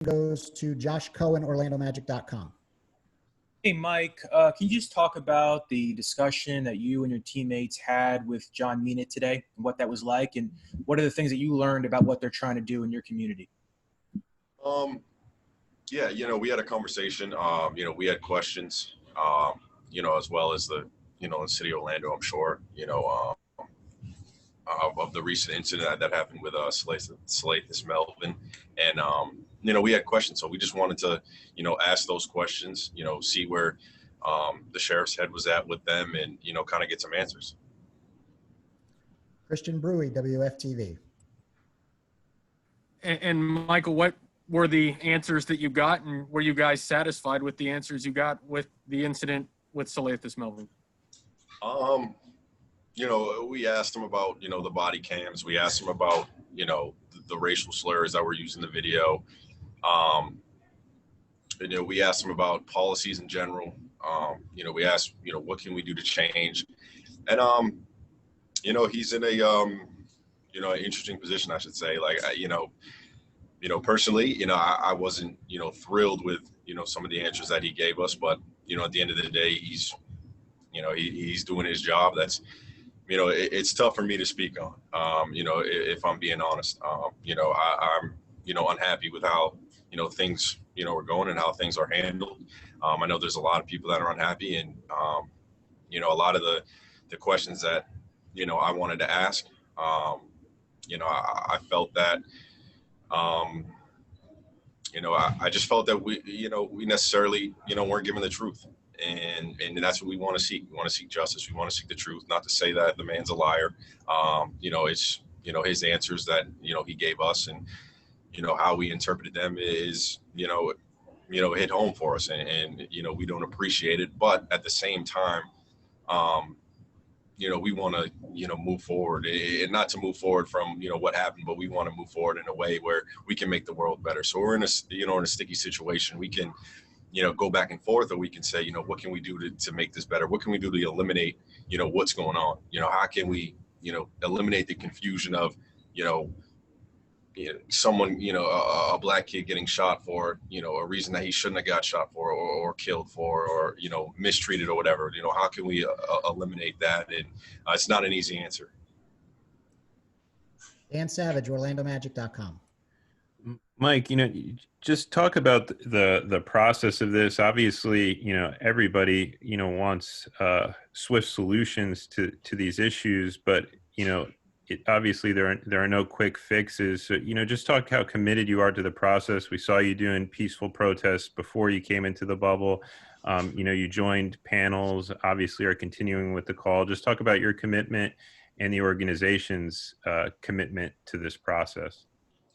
goes to Josh Cohen, OrlandoMagic.com. Hey, Mike, can you just talk about the discussion that you and your teammates had with John Mina today and what that was like, and what are the things that you learned about what they're trying to do in your community? Yeah, we had a conversation. We had questions, as well as the city of Orlando, I'm sure, of the recent incident that happened with Salathis Melvin. And, we had questions. So we just wanted to, ask those questions, see where the sheriff's head was at with them and, kind of get some answers. Christian Brewy, WFTV. And Michael, what were the answers that you got, and were you guys satisfied with the answers you got with the incident with Salathis Melvin? We asked him about, the body cams. We asked him about, the racial slurs that were used in the video. We asked him about policies in general. We asked, what can we do to change? And, he's in a, an interesting position, I should say. Like, personally, I wasn't, thrilled with, some of the answers that he gave us. But, at the end of the day, he's doing his job. That's, it's tough for me to speak on, if I'm being honest. I'm, unhappy with how, things, are going and how things are handled. I know there's a lot of people that are unhappy, and, a lot of the questions that, I wanted to ask, I felt that, I just felt that we necessarily, weren't given the truth. And that's what we want to seek. We want to seek justice. We want to seek the truth. Not to say that the man's a liar. It's, his answers that, he gave us, and, how we interpreted them is, hit home for us. And we don't appreciate it. But at the same time, we want to, move forward, and not to move forward from, what happened, but we want to move forward in a way where we can make the world better. So we're in a sticky situation. We can, go back and forth, or we can say, what can we do to make this better? What can we do to eliminate, what's going on? How can we, eliminate the confusion of, someone, a black kid getting shot for, a reason that he shouldn't have got shot for, or killed for, or, mistreated or whatever. How can we eliminate that? And it's not an easy answer. Dan Savage, OrlandoMagic.com. Mike, just talk about the process of this. Obviously, everybody, wants swift solutions to these issues, but, obviously there are no quick fixes. So, just talk how committed you are to the process. We saw you doing peaceful protests before you came into the bubble. You joined panels, obviously are continuing with the call. Just talk about your commitment and the organization's commitment to this process.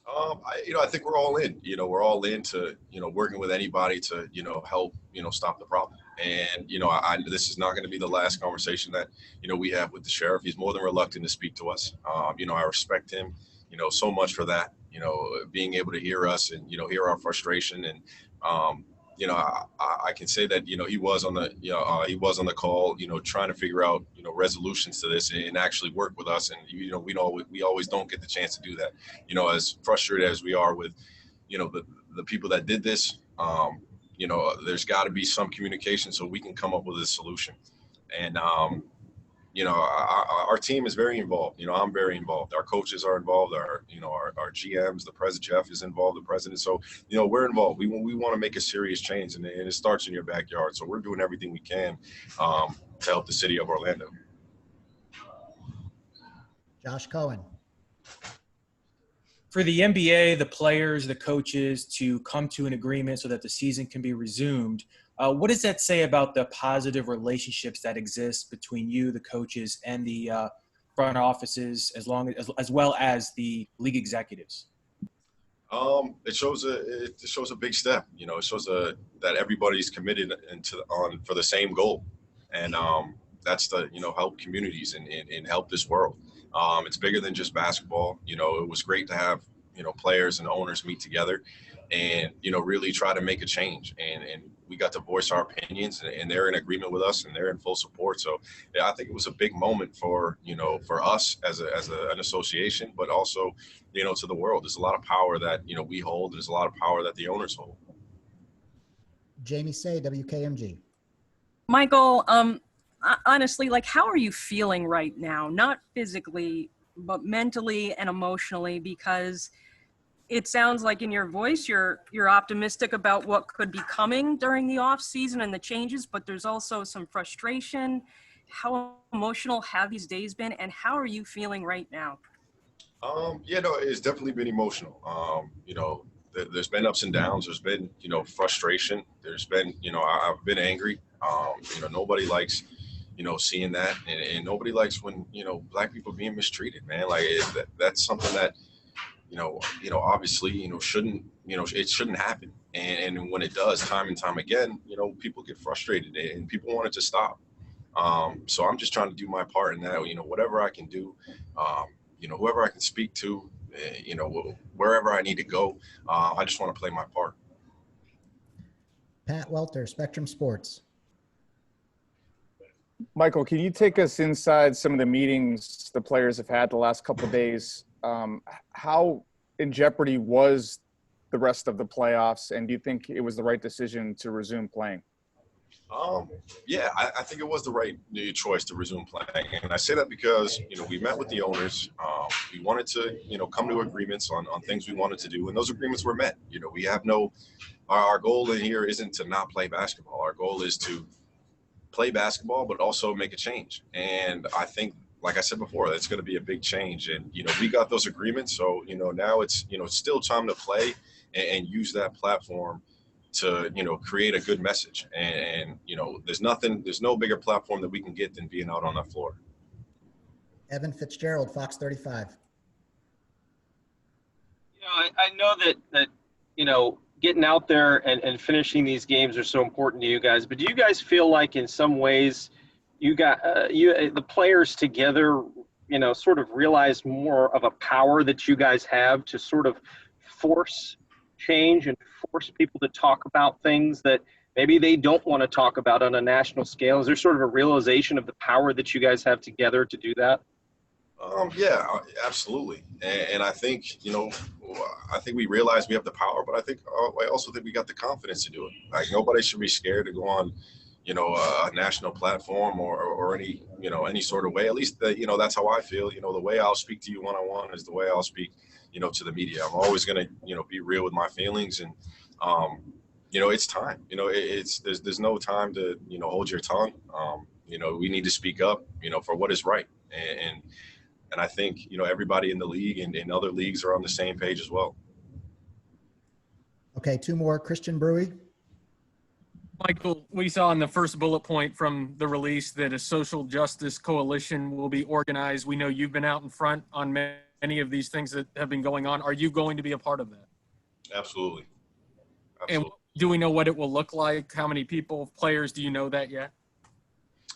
I think we're all in. We're all into working with anybody to help stop the problem. And this is not going to be the last conversation that we have with the sheriff. He's more than reluctant to speak to us. I respect him so much for that. Being able to hear us and hear our frustration. And I can say that he was on the call, trying to figure out resolutions to this and actually work with us. And we always don't get the chance to do that. As frustrated as we are with the people that did this, there's got to be some communication so we can come up with a solution. And our team is very involved. I'm very involved. Our coaches are involved. Our GMs, the president, Jeff is involved, the president. So, we're involved. We want to make a serious change, and it starts in your backyard. So we're doing everything we can to help the city of Orlando. Josh Cohen. For the NBA, the players, the coaches to come to an agreement so that the season can be resumed, what does that say about the positive relationships that exist between you, the coaches, and the front offices, as well as the league executives? It shows a big step. It shows that everybody's committed for the same goal, and that's to help communities and help this world. It's bigger than just basketball. It was great to have players and owners meet together and, really try to make a change. And we got to voice our opinions, and they're in agreement with us, and they're in full support. So yeah, I think it was a big moment for us as an association, but also, to the world. There's a lot of power that, we hold. There's a lot of power that the owners hold. Jamie Say, WKMG. Michael, honestly, like, how are you feeling right now? Not physically, but mentally and emotionally, because it sounds like in your voice you're optimistic about what could be coming during the off season and the changes, but there's also some frustration. How emotional have these days been, and how are you feeling right now? It's definitely been emotional. There's been ups and downs. There's been, frustration. There's been, I've been angry. Nobody likes, seeing that, and nobody likes when, Black people being mistreated, man. Like that's something that, obviously, shouldn't, it shouldn't happen. And when it does, time and time again, people get frustrated and people want it to stop. So I'm just trying to do my part in that, whatever I can do, whoever I can speak to, wherever I need to go. I just want to play my part. Pat Welter, Spectrum Sports. Michael, can you take us inside some of the meetings the players have had the last couple of days? How in jeopardy was the rest of the playoffs, and do you think it was the right decision to resume playing? I think it was the right choice to resume playing. And I say that because, we met with the owners. We wanted to, come to agreements on things we wanted to do, and those agreements were met. We have our goal in here isn't to not play basketball. Our goal is to play basketball, but also make a change. And I think, like I said before, that's going to be a big change. And, we got those agreements. So, now it's, it's still time to play and use that platform to, create a good message. And, there's no bigger platform that we can get than being out on that floor. Evan Fitzgerald, Fox 35. I know that getting out there and finishing these games are so important to you guys, but do you guys feel like in some ways you got the players together, sort of realize more of a power that you guys have to sort of force change and force people to talk about things that maybe they don't want to talk about on a national scale? Is there sort of a realization of the power that you guys have together to do that? Yeah, absolutely. And I think, I think we realize we have the power, but I also think we got the confidence to do it. Like, nobody should be scared to go on, a national platform or any, any sort of way. At least, that's how I feel. The way I'll speak to you one-on-one is the way I'll speak, to the media. I'm always going to, be real with my feelings. And, it's time. There's no time to, hold your tongue. We need to speak up, for what is right. And I think, everybody in the league and in other leagues are on the same page as well. Okay, two more. Christian Brewy. Michael, we saw in the first bullet point from the release that a social justice coalition will be organized. We know you've been out in front on many of these things that have been going on. Are you going to be a part of that? Absolutely. And do we know what it will look like? How many people, players, do you know that yet?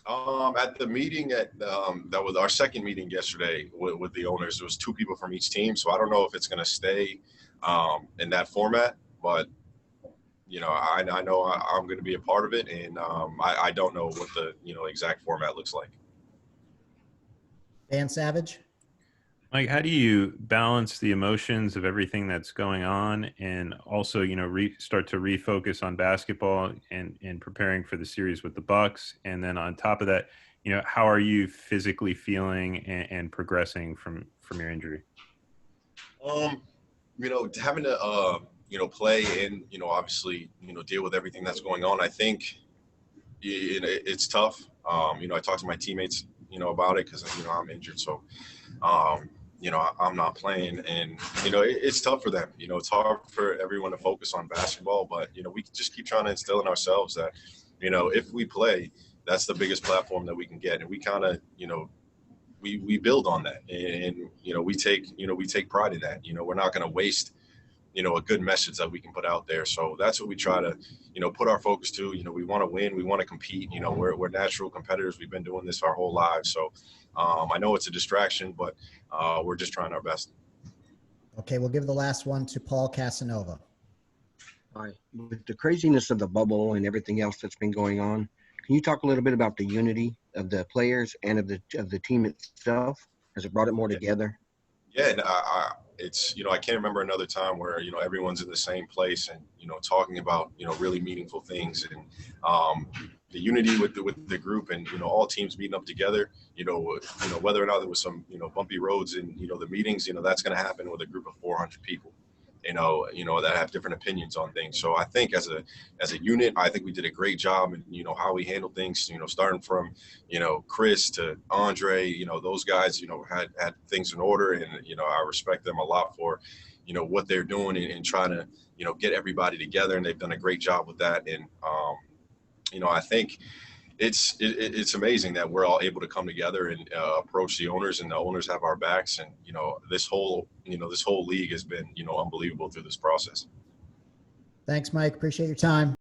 At the meeting that was our second meeting yesterday with the owners, there was 2 people from each team. So I don't know if it's going to stay in that format, but I know I'm going to be a part of it, and I don't know what the exact format looks like. Dan Savage. Mike, how do you balance the emotions of everything that's going on and also, start to refocus on basketball and preparing for the series with the Bucks? And then on top of that, how are you physically feeling and progressing from your injury? Having to, play and, obviously, deal with everything that's going on, I think it's tough. I talked to my teammates, about it because, I'm injured. So, I'm not playing, and, it's tough for them. It's hard for everyone to focus on basketball, but, we just keep trying to instill in ourselves that, if we play, that's the biggest platform that we can get. And we kind of, we build on that, and, we take pride in that. We're not going to waste, a good message that we can put out there. So that's what we try to, put our focus to. We want to win. We want to compete. We're natural competitors. We've been doing this our whole lives. So I know it's a distraction, but we're just trying our best. Okay, we'll give the last one to Paul Casanova. Hi. With the craziness of the bubble and everything else that's been going on, can you talk a little bit about the unity of the players and of the team itself? Has it brought it more together? Yeah, and it's, I can't remember another time where, everyone's in the same place and, talking about, really meaningful things, and the unity with the group, and, all teams meeting up together, whether or not there was some, bumpy roads in, the meetings, that's going to happen with a group of 400 people, that have different opinions on things. So I think as a unit, I think we did a great job in, how we handled things, starting from, Chris to Andre, those guys, had things in order, and, I respect them a lot for, what they're doing and trying to, get everybody together, and they've done a great job with that. And, I think it's amazing that we're all able to come together and approach the owners, and the owners have our backs. And, this whole league has been, unbelievable through this process. Thanks, Mike. Appreciate your time.